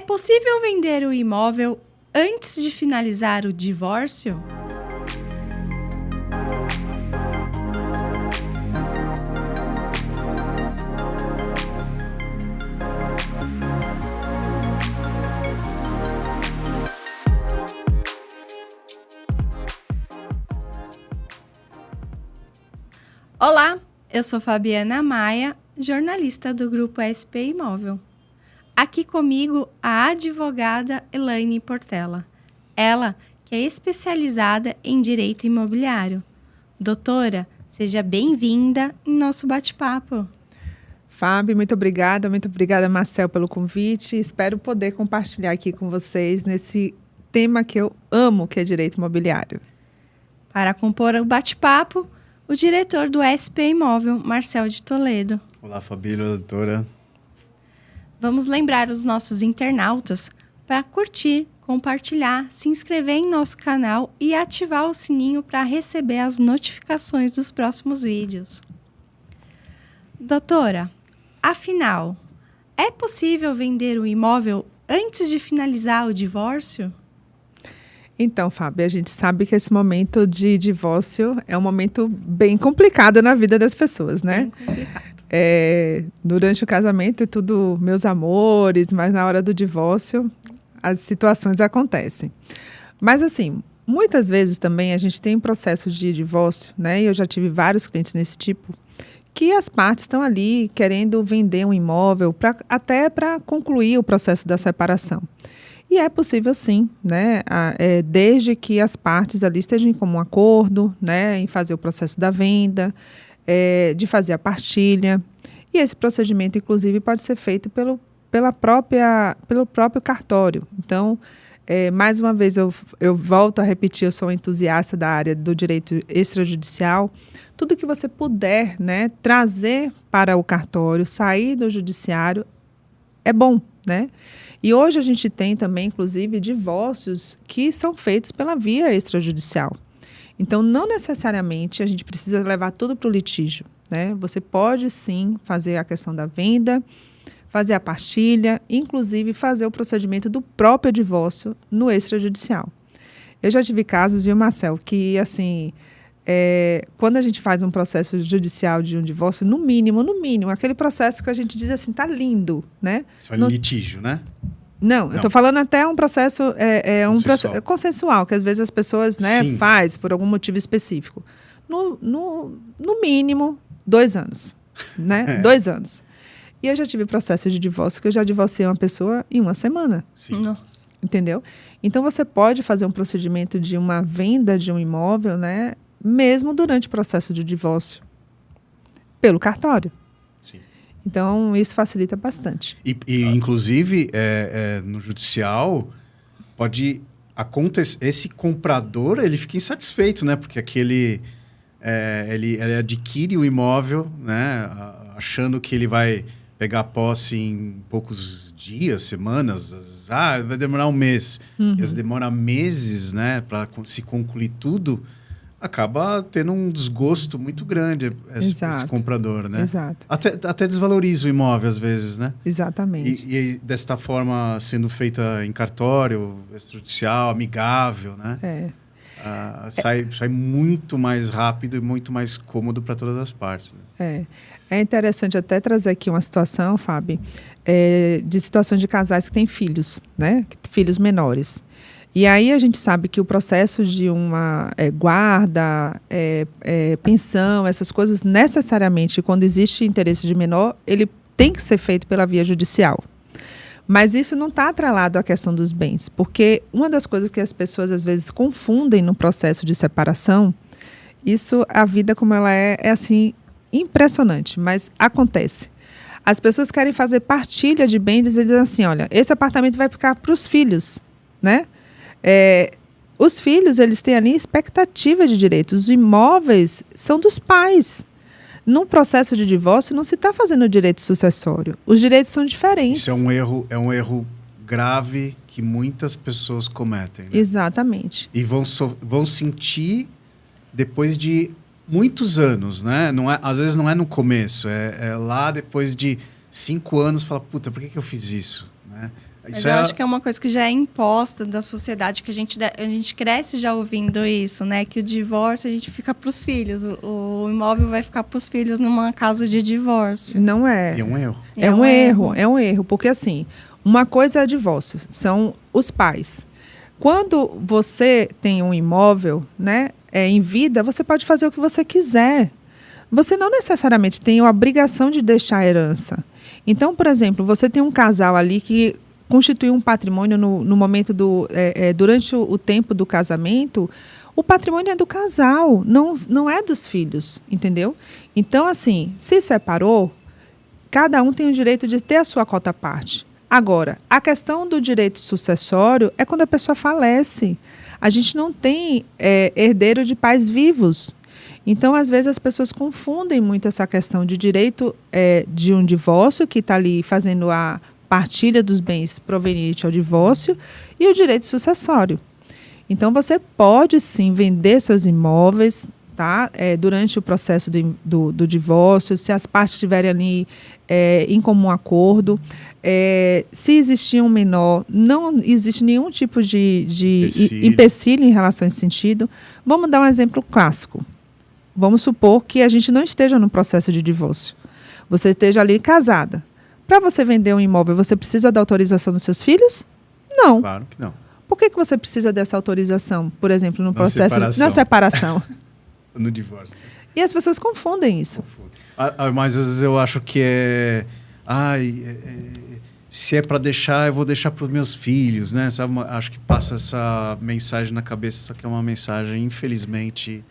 É possível vender o imóvel antes de finalizar o divórcio? Olá, eu sou Fabiana Maia, jornalista do Grupo SP Imóvel. Aqui comigo a advogada Elaine Portela. Ela que é especializada em direito imobiliário. Doutora, seja bem-vinda em nosso bate-papo. Fábio, muito obrigada, Marcel, pelo convite. Espero poder compartilhar aqui com vocês nesse tema que eu amo, que é direito imobiliário. Para compor o bate-papo, o diretor do SP Imóvel, Marcel de Toledo. Olá, Fabíola, doutora. Vamos lembrar os nossos internautas para curtir, compartilhar, se inscrever em nosso canal e ativar o sininho para receber as notificações dos próximos vídeos. Doutora, afinal, é possível vender o imóvel antes de finalizar o divórcio? Então, Fábio, a gente sabe que esse momento de divórcio é um momento bem complicado na vida das pessoas, né? Bem complicado. Durante o casamento é tudo meus amores, mas na hora do divórcio as situações acontecem. Mas assim, muitas vezes também a gente tem um processo de divórcio, né? E eu já tive vários clientes nesse tipo, que as partes estão ali querendo vender um imóvel até para concluir o processo da separação. E é possível sim, né? Desde que as partes ali estejam em comum acordo, né? Em fazer o processo da venda, de fazer a partilha. E esse procedimento, inclusive, pode ser feito pelo próprio cartório. Então, mais uma vez, eu volto a repetir, eu sou um entusiasta da área do direito extrajudicial. Tudo que você puder, né, trazer para o cartório, sair do judiciário, é bom, né? E hoje a gente tem também, inclusive, divórcios que são feitos pela via extrajudicial. Então, não necessariamente a gente precisa levar tudo para o litígio, né? Você pode, sim, fazer a questão da venda, fazer a partilha, inclusive fazer o procedimento do próprio divórcio no extrajudicial. Eu já tive casos, viu, Marcel, que, assim, quando a gente faz um processo judicial de um divórcio, no mínimo, aquele processo que a gente diz assim, tá lindo, né? Isso fala litígio, né? Não, eu estou falando até um processo Consensual. Consensual, que às vezes as pessoas, né, faz por algum motivo específico. No mínimo, 2 anos, né? 2 anos. E eu já tive processo de divórcio que eu já divorciei uma pessoa em 1 semana. Sim. Nossa. Entendeu? Então, você pode fazer um procedimento de uma venda de um imóvel, né, mesmo durante o processo de divórcio, pelo cartório. Sim. Então, isso facilita bastante. E inclusive, no judicial, pode acontecer... Esse comprador, ele fica insatisfeito, né? Porque ele adquire o imóvel, né? Achando que ele vai pegar posse em poucos dias, semanas. Vai demorar 1 mês. Uhum. E demora meses, né? Para se concluir tudo. Acaba tendo um desgosto muito grande esse comprador, né? Exato. Até desvaloriza o imóvel, às vezes, né? Exatamente. E desta forma, sendo feita em cartório, extrajudicial, amigável, né? Sai muito mais rápido e muito mais cômodo para todas as partes. Né? É interessante até trazer aqui uma situação, Fábio, de situações de casais que têm filhos, né? Filhos menores. E aí a gente sabe que o processo de uma guarda, pensão, essas coisas, necessariamente, quando existe interesse de menor, ele tem que ser feito pela via judicial. Mas isso não está atrelado à questão dos bens, porque uma das coisas que as pessoas às vezes confundem no processo de separação, a vida como ela é assim, impressionante, mas acontece. As pessoas querem fazer partilha de bens e dizem assim, olha, esse apartamento vai ficar para os filhos, né? Os filhos, eles têm ali expectativa de direitos. Os imóveis são dos pais. Num processo de divórcio, não se está fazendo direito sucessório. Os direitos são diferentes. Isso é um erro grave que muitas pessoas cometem. Né? Exatamente. E vão sentir depois de muitos anos, né? Às vezes não é no começo, é lá depois de 5 anos, fala, puta, por que eu fiz isso? Né? Mas eu acho que é uma coisa que já é imposta da sociedade, que a gente cresce já ouvindo isso, né? Que o divórcio a gente fica para os filhos, o imóvel vai ficar para os filhos numa caso de divórcio. Não é. É um erro. É um erro, porque assim, uma coisa é divórcio, são os pais. Quando você tem um imóvel, né, em vida, você pode fazer o que você quiser. Você não necessariamente tem a obrigação de deixar a herança. Então, por exemplo, você tem um casal ali que constituiu um patrimônio no momento durante o tempo do casamento, o patrimônio é do casal, não é dos filhos, entendeu? Então, assim, se separou, cada um tem o direito de ter a sua cota à parte. Agora, a questão do direito sucessório é quando a pessoa falece. A gente não tem herdeiro de pais vivos. Então, às vezes, as pessoas confundem muito essa questão de direito de um divórcio, que está ali fazendo a partilha dos bens provenientes ao divórcio, e o direito sucessório. Então, você pode, sim, vender seus imóveis, tá? Durante o processo do divórcio, se as partes estiverem ali em comum acordo. Se existir um menor, não existe nenhum tipo de empecilho em relação a esse sentido. Vamos dar um exemplo clássico. Vamos supor que a gente não esteja no processo de divórcio. Você esteja ali casada. Para você vender um imóvel, você precisa da autorização dos seus filhos? Não. Claro que não. Por que você precisa dessa autorização, por exemplo, no processo na separação? No divórcio. E as pessoas confundem isso. Mas às vezes eu acho que se é para deixar, eu vou deixar para os meus filhos, né? Sabe, acho que passa essa mensagem na cabeça, só que é uma mensagem, infelizmente,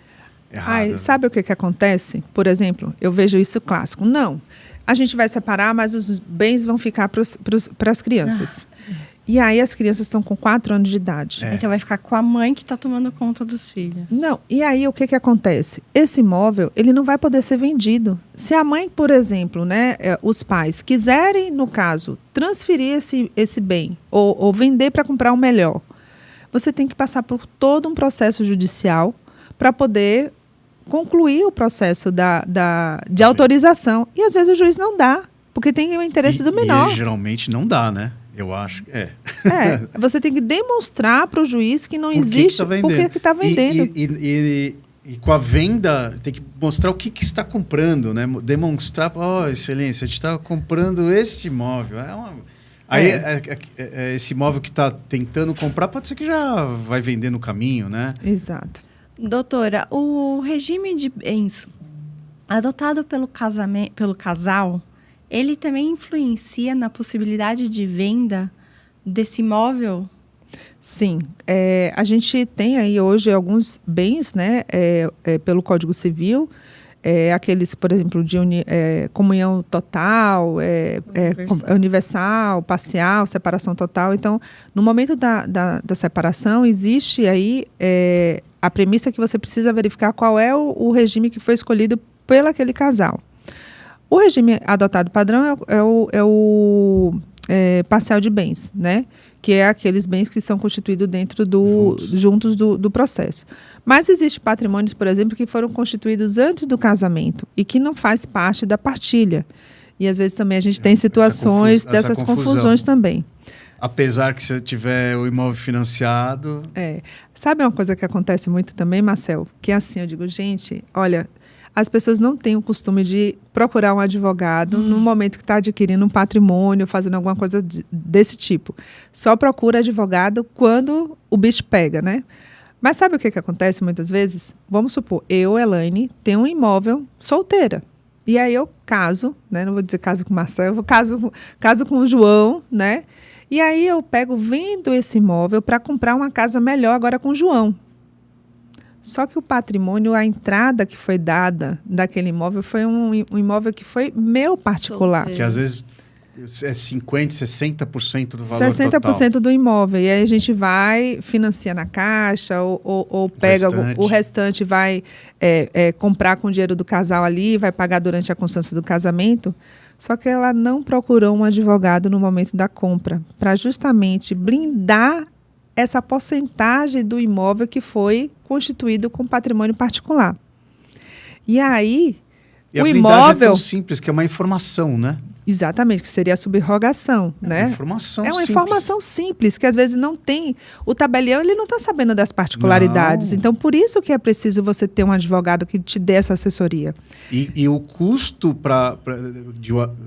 errada. Sabe o que acontece? Por exemplo, eu vejo isso clássico. Não, a gente vai separar, mas os bens vão ficar para as crianças. E aí as crianças estão com 4 anos de idade. Então vai ficar com a mãe que está tomando conta dos filhos. Não, e aí o que acontece? Esse imóvel, ele não vai poder ser vendido. Se a mãe, por exemplo, né, os pais quiserem, no caso, transferir esse bem ou vender para comprar um melhor, você tem que passar por todo um processo judicial para poder concluir o processo de autorização. E às vezes o juiz não dá, porque tem o interesse do menor. E geralmente não dá, né? Eu acho que você tem que demonstrar para o juiz que não existe por que está vendendo. E com a venda, tem que mostrar o que está comprando, né? Demonstrar, excelência, a gente está comprando este imóvel. Esse imóvel que está tentando comprar, pode ser que já vai vender no caminho, né? Exato. Doutora, o regime de bens adotado pelo casal, ele também influencia na possibilidade de venda desse imóvel? Sim. A gente tem aí hoje alguns bens, né, pelo Código Civil, aqueles, por exemplo, de comunhão total, universal, parcial, separação total. Então, no momento da separação, existe aí a premissa que você precisa verificar qual é o regime que foi escolhido pelo aquele casal. O regime adotado padrão é o parcial de bens, né? Que é aqueles bens que são constituídos dentro juntos do processo. Mas existem patrimônios, por exemplo, que foram constituídos antes do casamento e que não faz parte da partilha. E às vezes também a gente tem situações dessas confusões também. Apesar que se tiver o imóvel financiado... Sabe uma coisa que acontece muito também, Marcel? Que é assim, eu digo, gente, olha... As pessoas não têm o costume de procurar um advogado no momento que está adquirindo um patrimônio, fazendo alguma coisa desse tipo. Só procura advogado quando o bicho pega, né? Mas sabe o que acontece muitas vezes? Vamos supor, eu, Elaine, tenho um imóvel solteira. E aí eu caso, né? Não vou dizer caso com o Marcel, eu caso com o João, né? E aí eu vendo esse imóvel para comprar uma casa melhor agora com o João. Só que o patrimônio, a entrada que foi dada daquele imóvel foi um imóvel que foi meu particular. Que às vezes é 50%, 60% do valor 60% total. Do imóvel. E aí a gente vai, financia na Caixa ou pega o restante, vai comprar com o dinheiro do casal ali, vai pagar durante a constância do casamento. Só que ela não procurou um advogado no momento da compra, para justamente blindar essa porcentagem do imóvel que foi constituído com patrimônio particular. E aí, o imóvel é tão simples, que é uma informação, né? Exatamente, que seria a subrogação, né? Informação é uma simples. Informação simples, que às vezes não tem. O tabelião, ele não está sabendo das particularidades. Não. Então, por isso que é preciso você ter um advogado que te dê essa assessoria. E o custo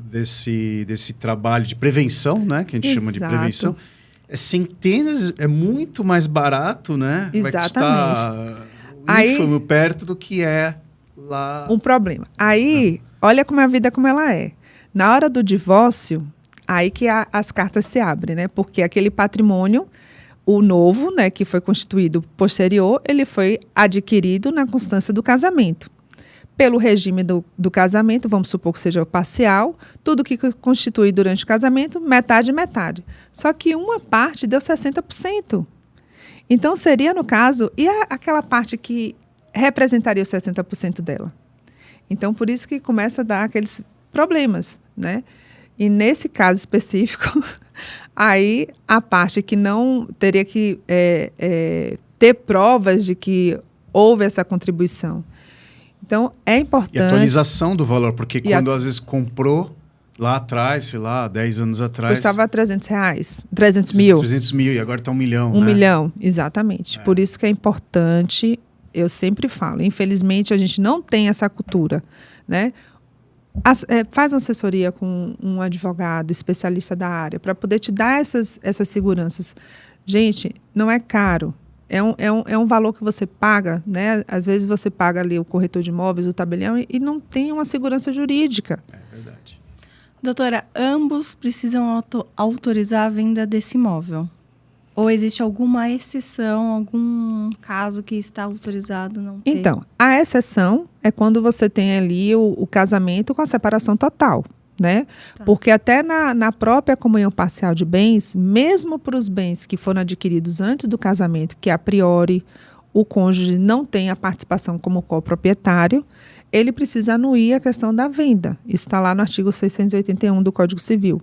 desse trabalho de prevenção, né? Que a gente chama de prevenção, é centenas, é muito mais barato, né? Exatamente. Vai custar ínfimo perto do que é lá. Um problema. Aí, olha como a vida como ela é. Na hora do divórcio, aí que as cartas se abrem, né? Porque aquele patrimônio, o novo, né, que foi constituído posterior, ele foi adquirido na constância do casamento. Pelo regime do casamento, vamos supor que seja parcial, tudo que constitui durante o casamento, metade, metade. Só que uma parte deu 60%. Então, seria, no caso, e aquela parte que representaria os 60% dela? Então, por isso que começa a dar aqueles problemas, né? E nesse caso específico, aí a parte que não teria que ter provas de que houve essa contribuição. Então, é importante... E atualização do valor, porque quando às vezes comprou lá atrás, sei lá, 10 anos atrás... Custava R$300, 300 mil. 300 mil e agora está 1 milhão, 1 milhão, exatamente. Por isso que é importante, eu sempre falo, infelizmente a gente não tem essa cultura, né? Faz uma assessoria com um advogado especialista da área para poder te dar essas seguranças. Gente, não é caro. É um valor que você paga, né? Às vezes você paga ali o corretor de imóveis, o tabelião, e não tem uma segurança jurídica. É verdade. Doutora, ambos precisam autorizar a venda desse imóvel? Ou existe alguma exceção, algum caso que está autorizado não ter? Então, a exceção é quando você tem ali o casamento com a separação total, né? Tá. Porque até na própria comunhão parcial de bens, mesmo para os bens que foram adquiridos antes do casamento, que a priori o cônjuge não tem a participação como coproprietário, ele precisa anuir a questão da venda. Isso está lá no artigo 681 do Código Civil.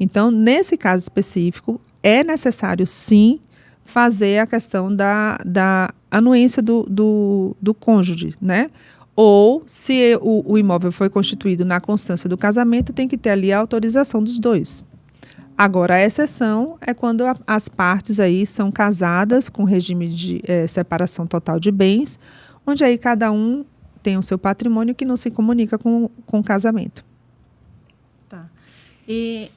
Então, nesse caso específico, é necessário, sim, fazer a questão da anuência do cônjuge, né? Ou, se o imóvel foi constituído na constância do casamento, tem que ter ali a autorização dos dois. Agora, a exceção é quando as partes aí são casadas com regime de separação total de bens, onde aí cada um tem o seu patrimônio que não se comunica com o casamento. E,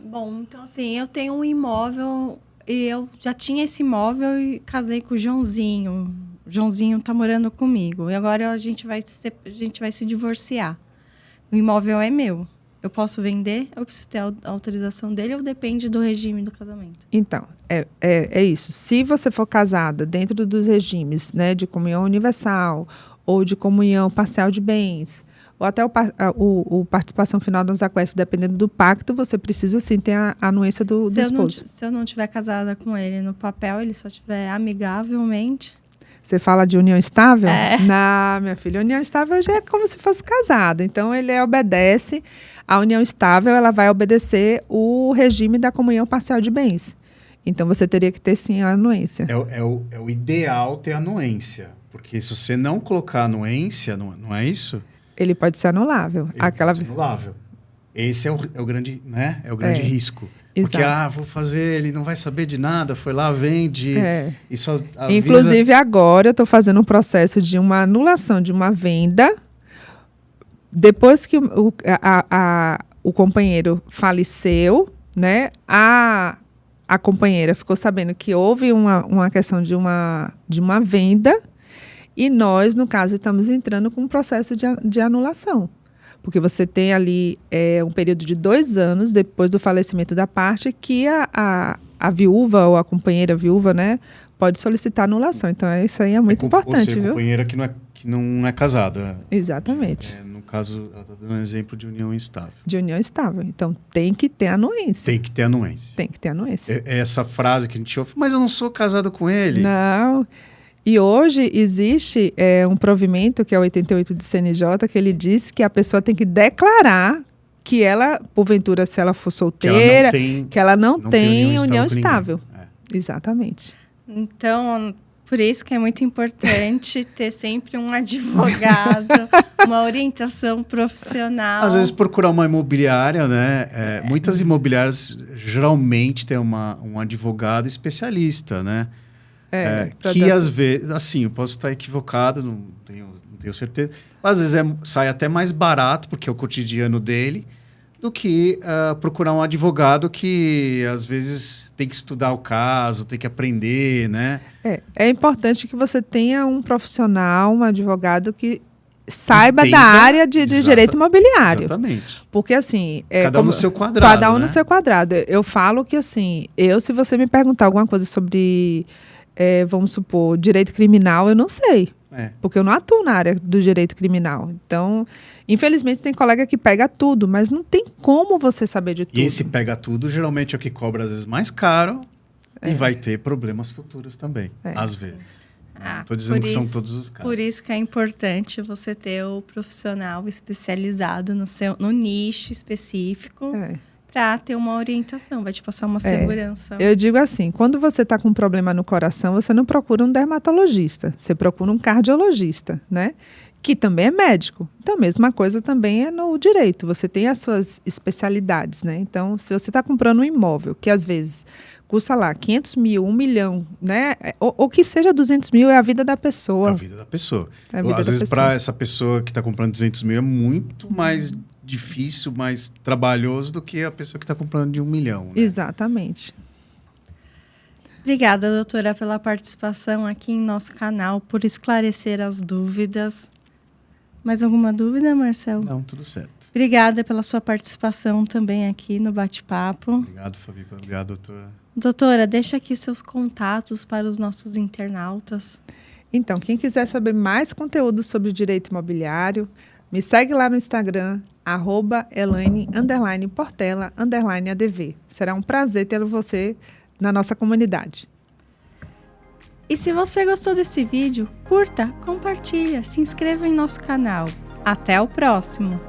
bom, então assim, eu tenho um imóvel e eu já tinha esse imóvel e casei com o Joãozinho. O Joãozinho está morando comigo. E agora a gente vai se divorciar. O imóvel é meu. Eu posso vender? Eu preciso ter a autorização dele ou depende do regime do casamento? Então, é isso. Se você for casada dentro dos regimes, né, de comunhão universal ou de comunhão parcial de bens, ou até o participação final nos aquestos, dependendo do pacto, você precisa sim ter a anuência do esposo. Se eu não estiver casada com ele no papel, ele só estiver amigavelmente... Você fala de união estável? Não, minha filha, união estável já é como se fosse casada. Então, ele obedece, a união estável, ela vai obedecer o regime da comunhão parcial de bens. Então, você teria que ter sim a anuência. É o ideal ter anuência, porque se você não colocar anuência, não é isso? Ele pode ser anulável. Pode ser anulável. Esse é o grande, né? É o grande risco. Porque, vou fazer, ele não vai saber de nada, foi lá, vende, e só avisa... Inclusive, agora eu estou fazendo um processo de uma anulação de uma venda. Depois que o companheiro faleceu, né? A companheira ficou sabendo que houve uma questão de uma venda. E nós, no caso, estamos entrando com um processo de anulação. Porque você tem ali um período de 2 anos depois do falecimento da parte que a viúva ou a companheira viúva, né, pode solicitar anulação. Então, isso aí é muito importante, viu? A companheira que não é casada. Exatamente. No caso, ela está dando um exemplo de união estável. De união estável. Então, tem que ter anuência. Tem que ter anuência. Tem que ter anuência. É essa frase que a gente ouve, mas eu não sou casado com ele. Não. E hoje existe um provimento, que é o 88 do CNJ, que ele diz que a pessoa tem que declarar que ela, porventura, se ela for solteira, que ela não tem união estável. Exatamente. Então, Por isso que é muito importante ter sempre um advogado, uma orientação profissional. Às vezes procurar uma imobiliária, né? Muitas imobiliárias geralmente têm um advogado especialista, né? Que às vezes, assim, eu posso estar equivocado, não tenho certeza, mas às vezes sai até mais barato, porque é o cotidiano dele, do que procurar um advogado que, às vezes, tem que estudar o caso, tem que aprender, né? É importante que você tenha um profissional, um advogado que saiba da área de direito imobiliário. Exatamente. Porque, assim... cada um no seu quadrado, cada um né? no seu quadrado. Eu falo que, assim, se você me perguntar alguma coisa sobre, vamos supor, direito criminal, eu não sei. Porque eu não atuo na área do direito criminal. Então, infelizmente, tem colega que pega tudo, mas não tem como você saber de tudo. E esse pega tudo, geralmente, é o que cobra, às vezes, mais caro e vai ter problemas futuros também, às vezes. Não estou dizendo que são todos os casos. Por isso que é importante você ter o profissional especializado no nicho específico para ter uma orientação, vai te passar uma segurança. Eu digo assim, quando você está com um problema no coração, você não procura um dermatologista, você procura um cardiologista, né? Que também é médico. Então, a mesma coisa também é no direito. Você tem as suas especialidades, né? Então, se você está comprando um imóvel, que às vezes custa lá 500 mil, 1 milhão, né? Ou que seja 200 mil, é a vida da pessoa. É a vida da pessoa. Às vezes, para essa pessoa que está comprando 200 mil, é muito mais difícil, mais trabalhoso do que a pessoa que está comprando de 1 milhão. Né? Exatamente. Obrigada, doutora, pela participação aqui em nosso canal, por esclarecer as dúvidas. Mais alguma dúvida, Marcelo? Não, tudo certo. Obrigada pela sua participação também aqui no bate-papo. Obrigado, Fabi. Obrigado, doutora. Doutora, deixa aqui seus contatos para os nossos internautas. Então, quem quiser saber mais conteúdo sobre direito imobiliário, me segue lá no Instagram, @Elaine_Portela_ADV. Será um prazer ter você na nossa comunidade. E se você gostou desse vídeo, curta, compartilha, se inscreva em nosso canal. Até o próximo!